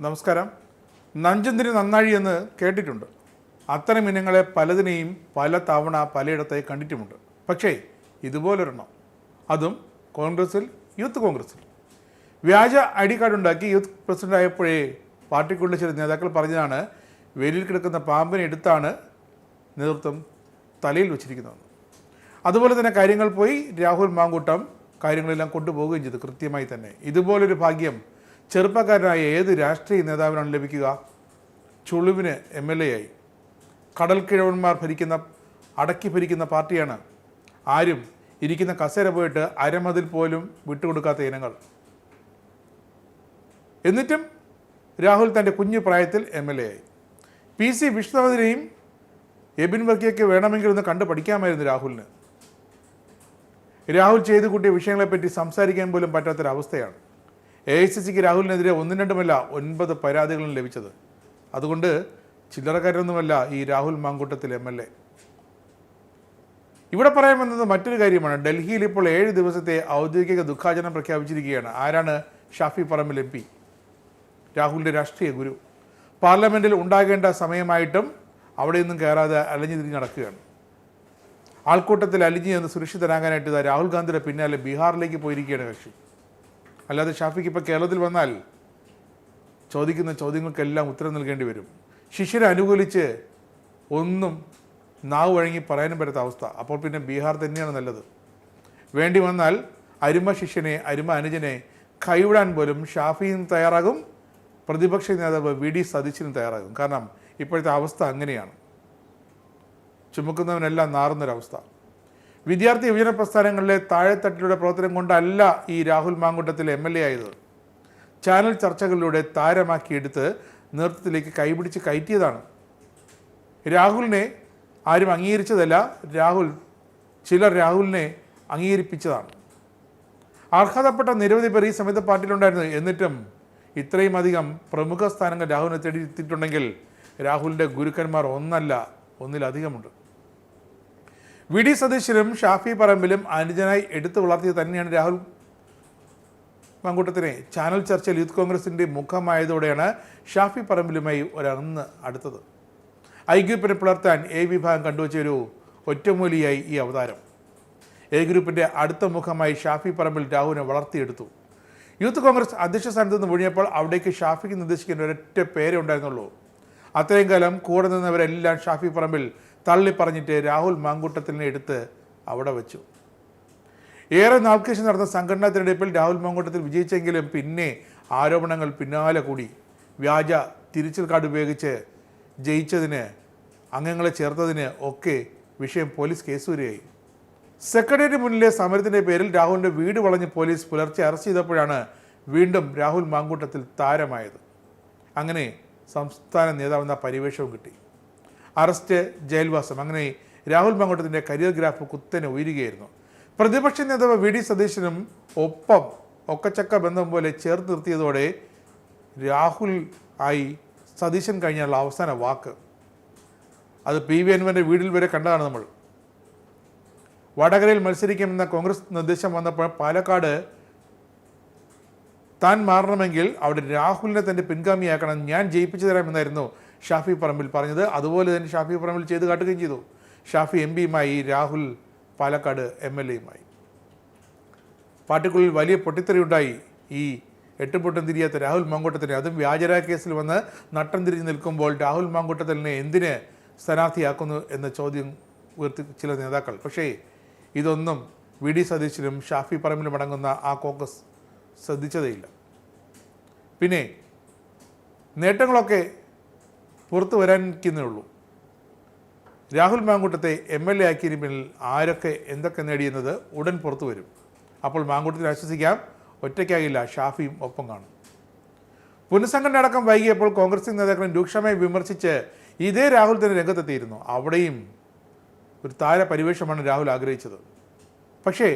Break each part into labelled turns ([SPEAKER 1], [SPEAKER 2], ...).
[SPEAKER 1] നമസ്കാരം. നഞ്ചന്തിന് നന്നാഴി എന്ന് കേട്ടിട്ടുണ്ട്. അത്തരം ഇനങ്ങളെ പലതിനെയും പല തവണ പലയിടത്തായി കണ്ടിട്ടുമുണ്ട്. പക്ഷേ ഇതുപോലൊരെണ്ണം, അതും കോൺഗ്രസിൽ, യൂത്ത് കോൺഗ്രസിൽ. വ്യാജ ഐ ഡി കാർഡ് ഉണ്ടാക്കി യൂത്ത് പ്രസിഡന്റ് ആയപ്പോഴേ പാർട്ടിക്കുള്ള ചില നേതാക്കൾ പറഞ്ഞതാണ് വേലിയിൽ കിടക്കുന്ന പാമ്പിനെ എടുത്താണ് നേതൃത്വം തലയിൽ വെച്ചിരിക്കുന്നതെന്ന്. അതുപോലെ തന്നെ കാര്യങ്ങൾ പോയി രാഹുൽ മാങ്കൂട്ടം കാര്യങ്ങളെല്ലാം കൊണ്ടുപോവുകയും ചെയ്തു കൃത്യമായി തന്നെ. ഇതുപോലൊരു ഭാഗ്യം ചെറുപ്പക്കാരനായ ഏത് രാഷ്ട്രീയ നേതാവിനാണ് ലഭിക്കുക? ചുളുവിന് MLA ആയി. കടൽ കിഴവന്മാർ അടക്കി ഭരിക്കുന്ന പാർട്ടിയാണ്. ആരും ഇരിക്കുന്ന കസേര പോയിട്ട് അരമതിൽ പോലും വിട്ടുകൊടുക്കാത്ത ഇനങ്ങൾ. എന്നിട്ടും രാഹുൽ തൻ്റെ കുഞ്ഞു പ്രായത്തിൽ MLA ആയി. PC വിഷ്ണുനാഥിനെയും എബിൻ വർക്കിയൊക്കെ വേണമെങ്കിൽ ഒന്ന് കണ്ടു പഠിക്കാമായിരുന്നു രാഹുലിന്. രാഹുൽ ചെയ്തു കൂട്ടിയ വിഷയങ്ങളെപ്പറ്റി സംസാരിക്കാൻ പോലും പറ്റാത്തൊരവസ്ഥയാണ്. AICCക്ക് രാഹുലിനെതിരെ 1-2 9 പരാതികളും ലഭിച്ചത്. അതുകൊണ്ട് ചില്ലറക്കാരൊന്നുമല്ല ഈ രാഹുൽ മാങ്കൂട്ടത്തിൽ MLA. ഇവിടെ പറയാൻ വന്നത് മറ്റൊരു കാര്യമാണ്. ഡൽഹിയിൽ ഇപ്പോൾ 7 ദിവസത്തെ ഔദ്യോഗിക ദുഃഖാചരണം പ്രഖ്യാപിച്ചിരിക്കുകയാണ്. ആരാണ്? ഷാഫി പറമ്പിൽ MP, രാഹുലിൻ്റെ രാഷ്ട്രീയ ഗുരു. പാർലമെൻറ്റിൽ ഉണ്ടാകേണ്ട സമയമായിട്ടും അവിടെയൊന്നും കയറാതെ അലഞ്ഞു തിരിഞ്ഞ് നടക്കുകയാണ്. ആൾക്കൂട്ടത്തിൽ അലിഞ്ഞ് എന്ന് സുരക്ഷിതരാകാനായിട്ട് രാഹുൽ ഗാന്ധിയുടെ പിന്നാലെ ബീഹാറിലേക്ക് പോയിരിക്കുകയാണ് കക്ഷി. അല്ലാതെ ഷാഫിക്ക് ഇപ്പോൾ കേരളത്തിൽ വന്നാൽ ചോദിക്കുന്ന ചോദ്യങ്ങൾക്കെല്ലാം ഉത്തരം നൽകേണ്ടി വരും. ശിഷ്യരെ അനുകൂലിച്ച് ഒന്നും നാവ് വഴങ്ങി പറയാനും പറ്റാത്ത അവസ്ഥ. അപ്പോൾ പിന്നെ ബീഹാർ തന്നെയാണ് നല്ലത്. വേണ്ടി വന്നാൽ അരുമ ശിഷ്യനെ, അരുമ അനുജനെ കൈവിടാൻ പോലും ഷാഫിയും തയ്യാറാകും, പ്രതിപക്ഷ നേതാവ് VD സതീശനും തയ്യാറാകും. കാരണം ഇപ്പോഴത്തെ അവസ്ഥ അങ്ങനെയാണ്. ചുമക്കുന്നവനെല്ലാം നാറുന്നൊരവസ്ഥ. വിദ്യാർത്ഥി യുവജന പ്രസ്ഥാനങ്ങളിലെ താഴെത്തട്ടിലൂടെ പ്രവർത്തനം കൊണ്ടല്ല ഈ രാഹുൽ മാങ്കൂട്ടത്തിൽ MLA ആയത്. ചാനൽ ചർച്ചകളിലൂടെ താരമാക്കിയെടുത്ത് നേതൃത്വത്തിലേക്ക് കൈപിടിച്ച് കയറ്റിയതാണ്. രാഹുലിനെ ആരും അംഗീകരിച്ചതല്ല, ചിലർ രാഹുലിനെ അംഗീകരിപ്പിച്ചതാണ്. അർഹതപ്പെട്ട നിരവധി പേർ ഈ സമയത്ത് പാർട്ടിയിലുണ്ടായിരുന്നു. എന്നിട്ടും ഇത്രയും അധികം പ്രമുഖ സ്ഥാനങ്ങൾ രാഹുലിനെ തേടിയെത്തിയിട്ടുണ്ടെങ്കിൽ രാഹുലിൻ്റെ ഗുരുക്കന്മാർ ഒന്നിലധികമുണ്ട്. VD സതീശനും ഷാഫി പറമ്പിലും അനുജനായി എടുത്തു വളർത്തിയത് തന്നെയാണ് രാഹുൽ മാങ്കൂട്ടത്തിനെ. ചാനൽ ചർച്ചയിൽ യൂത്ത് കോൺഗ്രസിൻ്റെ മുഖമായതോടെയാണ് ഷാഫി പറമ്പിലുമായി ഒരന്ന് അടുത്തത്. ഗ്രൂപ്പിനെ പുലർത്താൻ A വിഭാഗം കണ്ടുവച്ച ഒരു ഒറ്റമൂലിയായി ഈ അവതാരം. ഗ്രൂപ്പിൻ്റെ അടുത്ത മുഖമായി ഷാഫി പറമ്പിൽ രാഹുലിനെ വളർത്തിയെടുത്തു. യൂത്ത് കോൺഗ്രസ് അധ്യക്ഷ സ്ഥാനത്ത് നിന്ന് ഒഴിഞ്ഞപ്പോൾ അവിടേക്ക് ഷാഫിക്ക് നിർദ്ദേശിക്കേണ്ട ഒരൊറ്റ പേരേ ഉണ്ടായിരുന്നുള്ളൂ. അത്രയും കാലം കൂടെ നിന്നവരെല്ലാം ഷാഫി പറമ്പിൽ തള്ളി പറഞ്ഞിട്ട് രാഹുൽ മാങ്കൂട്ടത്തിനെ എടുത്ത് അവിടെ വെച്ചു. ഏറെ നാൾക്ക് ശേഷം നടന്ന സംഘടനാ തിരഞ്ഞെടുപ്പിൽ രാഹുൽ മാങ്കൂട്ടത്തിൽ വിജയിച്ചെങ്കിലും പിന്നെ ആരോപണങ്ങൾ പിന്നാലെ കൂടി. വ്യാജ തിരിച്ചൽ കാർഡ് ഉപയോഗിച്ച് ജയിച്ചതിന്, അംഗങ്ങളെ ചേർത്തതിന് ഒക്കെ വിഷയം പോലീസ് കേസുവരികയായി. സെക്രട്ടേറിയറ്റ് മുന്നിലെ സമരത്തിൻ്റെ പേരിൽ രാഹുലിൻ്റെ വീട് വളഞ്ഞ് പോലീസ് പുലർച്ചെ അറസ്റ്റ് ചെയ്തപ്പോഴാണ് വീണ്ടും രാഹുൽ മാങ്കൂട്ടത്തിൽ താരമായത്. അങ്ങനെ സംസ്ഥാന നേതാവെന്ന പരിവേഷവും കിട്ടി. അറസ്റ്റ്, ജയിൽവാസം, അങ്ങനെ രാഹുൽ മാങ്കൂട്ടത്തിൻ്റെ കരിയർ ഗ്രാഫ് കുത്തനെ ഉയരുകയായിരുന്നു. പ്രതിപക്ഷ നേതാവ് VD സതീശനും ഒപ്പം ഒക്കച്ചക്ക ബന്ധം പോലെ ചേർത്ത് നിർത്തിയതോടെ രാഹുൽ ആയി സതീശൻ കഴിഞ്ഞുള്ള അവസാന വാക്ക്. അത് PV അൻവറിൻ്റെ വീട്ടിൽ വരെ കണ്ടതാണ് നമ്മൾ. വടകരയിൽ മത്സരിക്കുമെന്ന കോൺഗ്രസ് നിർദ്ദേശം വന്നപ്പോൾ പാലക്കാട് താൻ മാറണമെങ്കിൽ അവിടെ രാഹുലിനെ തൻ്റെ പിൻഗാമിയാക്കണം, ഞാൻ ജയിപ്പിച്ചു തരാമെന്നായിരുന്നു ഷാഫി പറമ്പിൽ പറഞ്ഞത്. അതുപോലെ തന്നെ ഷാഫി പറമ്പിൽ ചെയ്ത് കാട്ടുകയും ചെയ്തു. ഷാഫി MPയുമായി, രാഹുൽ പാലക്കാട് MLAയുമായി. പാർട്ടിക്കുള്ളിൽ വലിയ പൊട്ടിത്തെറിയുണ്ടായി. ഈ എട്ടുപൊട്ടും തിരിയാത്ത രാഹുൽ മാങ്കൂട്ടത്തിനെ, അതും വ്യാജര കേസിൽ വന്ന് നട്ടം തിരിഞ്ഞ് നിൽക്കുമ്പോൾ രാഹുൽ മാങ്കൂട്ടത്തിനെ എന്തിന് സ്ഥാനാർത്ഥിയാക്കുന്നു എന്ന ചോദ്യം ഉയർത്തി ചില നേതാക്കൾ. പക്ഷേ ഇതൊന്നും VD സതീശനും ഷാഫി പറമ്പിലും അടങ്ങുന്ന ആ കോൺഗ്രസ് ശ്രദ്ധിച്ചതേയില്ല. പിന്നെ നേട്ടങ്ങളൊക്കെ പുറത്തു വരാനിരിക്കുന്നേ ഉള്ളൂ. രാഹുൽ മാങ്കൂട്ടത്തെ MLA ആക്കിയതിന് പിന്നിൽ ആരൊക്കെ എന്തൊക്കെ നേടിയെന്നത് ഉടൻ പുറത്തു വരും. അപ്പോൾ മാങ്കൂട്ടത്തിന് ആശ്വസിക്കാം, ഒറ്റയ്ക്കാകില്ല, ഷാഫിയും ഒപ്പം കാണും. പുനഃസംഘടന അടക്കം വൈകിയപ്പോൾ കോൺഗ്രസ് നേതാക്കളെ രൂക്ഷമായി വിമർശിച്ച് ഇതേ രാഹുൽ തന്നെ രംഗത്തെത്തിയിരുന്നു. അവിടെയും ഒരു താര പരിവേഷമാണ് രാഹുൽ ആഗ്രഹിച്ചത്. പക്ഷേ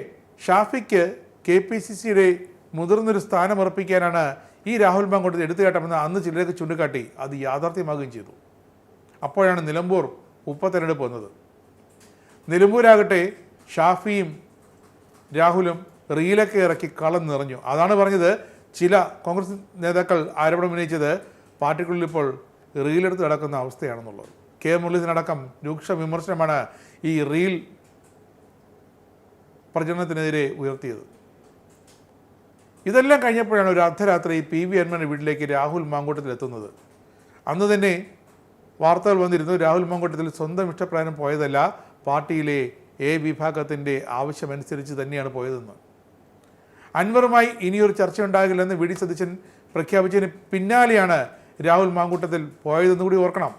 [SPEAKER 1] ഷാഫിക്ക് KPCCയുടെ മുതിർന്നൊരു സ്ഥാനം ഉറപ്പിക്കാനാണ് ഈ രാഹുൽ മാങ്കൂട്ടത്തെ എടുത്തുകാട്ടാമെന്ന് അന്ന് ചിലരൊക്കെ ചൂണ്ടിക്കാട്ടി. അത് യാഥാർത്ഥ്യമാകുകയും ചെയ്തു. അപ്പോഴാണ് നിലമ്പൂർ ഉപതെരഞ്ഞെടുപ്പ് വന്നത്. നിലമ്പൂരാകട്ടെ ഷാഫിയും രാഹുലും റീലൊക്കെ ഇറക്കി കളം നിറഞ്ഞു. അതാണ് പറഞ്ഞത് ചില കോൺഗ്രസ് നേതാക്കൾ ആരോപണം ഉന്നയിച്ചത് പാർട്ടിക്കുള്ളിൽ ഇപ്പോൾ റീലെടുത്ത് നടക്കുന്ന അവസ്ഥയാണെന്നുള്ളത്. കെ മുരളീധരനടക്കം രൂക്ഷ വിമർശനമാണ് ഈ റീൽ പ്രചരണത്തിനെതിരെ ഉയർത്തിയത്. ഇതെല്ലാം കഴിഞ്ഞപ്പോഴാണ് ഒരു അർദ്ധരാത്രി PV അൻവറിൻ്റെ വീട്ടിലേക്ക് രാഹുൽ മാങ്കൂട്ടത്തിൽ എത്തുന്നത്. അന്ന് തന്നെ വാർത്തകൾ വന്നിരുന്നു, രാഹുൽ മാങ്കൂട്ടത്തിൽ സ്വന്തം ഇഷ്ടപ്രകാരം പോയതല്ല, പാർട്ടിയിലെ A വിഭാഗത്തിൻ്റെ ആവശ്യമനുസരിച്ച് തന്നെയാണ് പോയതെന്ന്. അൻവറുമായി ഇനിയൊരു ചർച്ച ഉണ്ടാകില്ലെന്ന് VD സതീശൻ പ്രഖ്യാപിച്ചതിന് പിന്നാലെയാണ് രാഹുൽ മാങ്കൂട്ടത്തിൽ പോയതെന്ന് കൂടി ഓർക്കണം.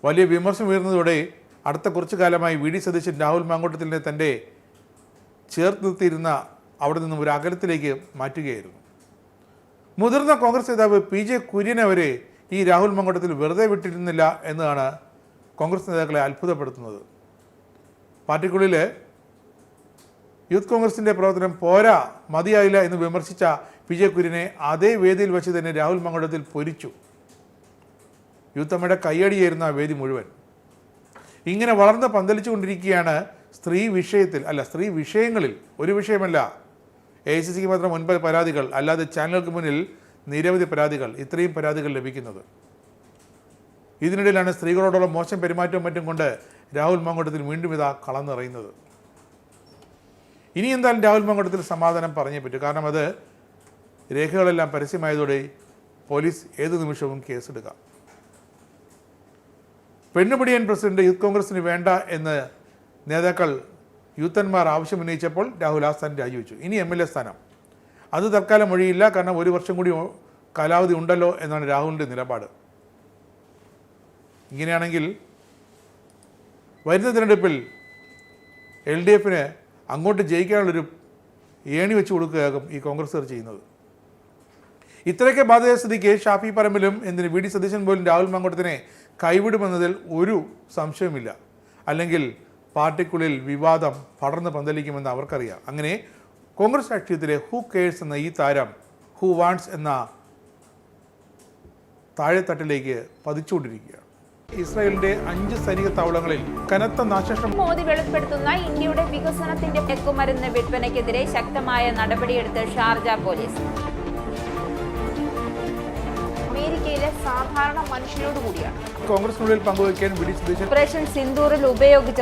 [SPEAKER 1] വലിയ വിമർശനം ഉയർന്നതോടെ അടുത്ത കുറച്ചു കാലമായി VD സതീശൻ രാഹുൽ മാങ്കൂട്ടത്തിനെ തൻ്റെ ചേർത്ത് നിർത്തിയിരുന്ന അവിടെ നിന്നും ഒരു അകലത്തിലേക്ക് മാറ്റുകയായിരുന്നു. മുതിർന്ന കോൺഗ്രസ് നേതാവ് PJ കുര്യനെ വരെ ഈ രാഹുൽ മാങ്കൂട്ടത്തിൽ വെറുതെ വിട്ടിരുന്നില്ല എന്നതാണ് കോൺഗ്രസ് നേതാക്കളെ അത്ഭുതപ്പെടുത്തുന്നത്. പാർട്ടിക്കുള്ളിൽ യൂത്ത് കോൺഗ്രസിൻ്റെ പ്രവർത്തനം പോരാ, മതിയായില്ല എന്ന് വിമർശിച്ച PJ കുര്യനെ അതേ വേദിയിൽ വെച്ച് തന്നെ രാഹുൽ മാങ്കൂട്ടത്തിൽ പൊരിച്ചു. യൂത്തമ്മയുടെ കയ്യടിയായിരുന്ന ആ വേദി മുഴുവൻ. ഇങ്ങനെ വളർന്ന് പന്തലിച്ചുകൊണ്ടിരിക്കുകയാണ് സ്ത്രീ വിഷയങ്ങളിൽ ഒരു വിഷയമല്ല, AICCക്ക് മാത്രം 9 പരാതികൾ, അല്ലാതെ ചാനലുകൾക്ക് മുന്നിൽ നിരവധി പരാതികൾ, ഇത്രയും പരാതികൾ ലഭിക്കുന്നത്. ഇതിനിടയിലാണ് സ്ത്രീകളോടുള്ള മോശം പെരുമാറ്റവും മറ്റും കൊണ്ട് രാഹുൽ മാങ്കൂട്ടത്തിൽ വീണ്ടും ഇതാ കളന്നിറയുന്നത്. ഇനി എന്തായാലും രാഹുൽ മാങ്കൂട്ടത്തിൽ സമാധാനം പറഞ്ഞേ പറ്റൂ. കാരണം അത് രേഖകളെല്ലാം പരസ്യമായതോടെ പോലീസ് ഏതു നിമിഷവും കേസെടുക്കാം. പെണ്ണുപിടിയൻ പ്രസിഡന്റ് യൂത്ത് കോൺഗ്രസിന് വേണ്ട എന്ന് നേതാക്കൾ യൂത്തന്മാർ ആവശ്യമുന്നയിച്ചപ്പോൾ രാഹുൽ ആ സ്ഥാനം രാജിവെച്ചു. ഇനി MLA സ്ഥാനം അത് തൽക്കാലം ഒഴിയില്ല, കാരണം 1 വർഷം കൂടി കാലാവധി ഉണ്ടല്ലോ എന്നാണ് രാഹുലിൻ്റെ നിലപാട്. ഇങ്ങനെയാണെങ്കിൽ വരുന്ന തിരഞ്ഞെടുപ്പിൽ LDFന് അങ്ങോട്ട് ജയിക്കാനുള്ളൊരു ഏണി വെച്ച് കൊടുക്കുകയാകും ഈ കോൺഗ്രസ്സുകാർ ചെയ്യുന്നത്. ഇത്രയൊക്കെ ബാധ്യത സ്ഥിതിക്ക് ഷാഫി പറമ്പിലും എന്തിന് VD സതീശൻ പോലും രാഹുൽ മാങ്കൂട്ടത്തിനെ കൈവിടുമെന്നതിൽ ഒരു സംശയവുമില്ല. അല്ലെങ്കിൽ പാർട്ടിക്കുള്ളിൽ വിവാദം പടർന്ന് പന്തലിക്കുമെന്ന് അവർക്കറിയാം. അങ്ങനെ കോൺഗ്രസ് രാഷ്ട്രീയത്തിലെ ഹൂ കെയേഴ്സ് എന്ന ഈ താരം ഹൂ വാണ്ട്സ് എന്ന താഴെത്തട്ടിലേക്ക് പതിച്ചുകൊണ്ടിരിക്കുകയാണ്. ഇസ്രായേലിന്റെ 5 സൈനിക താവളങ്ങളിൽ കനത്ത നാശനഷ്ടം.
[SPEAKER 2] മോദി വെളിപ്പെടുത്തുന്ന ഇന്ത്യയുടെ വികസനത്തിന്റെ മയക്കുമരുന്ന് വിൽപ്പനയ്ക്കെതിരെ ശക്തമായ നടപടിയെടുത്ത് ഷാർജ പോലീസ്. അമേരിക്കയിലെ സാധാരണ മനുഷ്യരോട് കൂടിയാണ്
[SPEAKER 1] കോൺഗ്രസിനുള്ളിൽ പങ്കുവയ്ക്കാൻ VD സതീശൻ
[SPEAKER 2] ഓപ്പറേഷൻ സിന്ദൂറിൽ ഉപയോഗിച്ച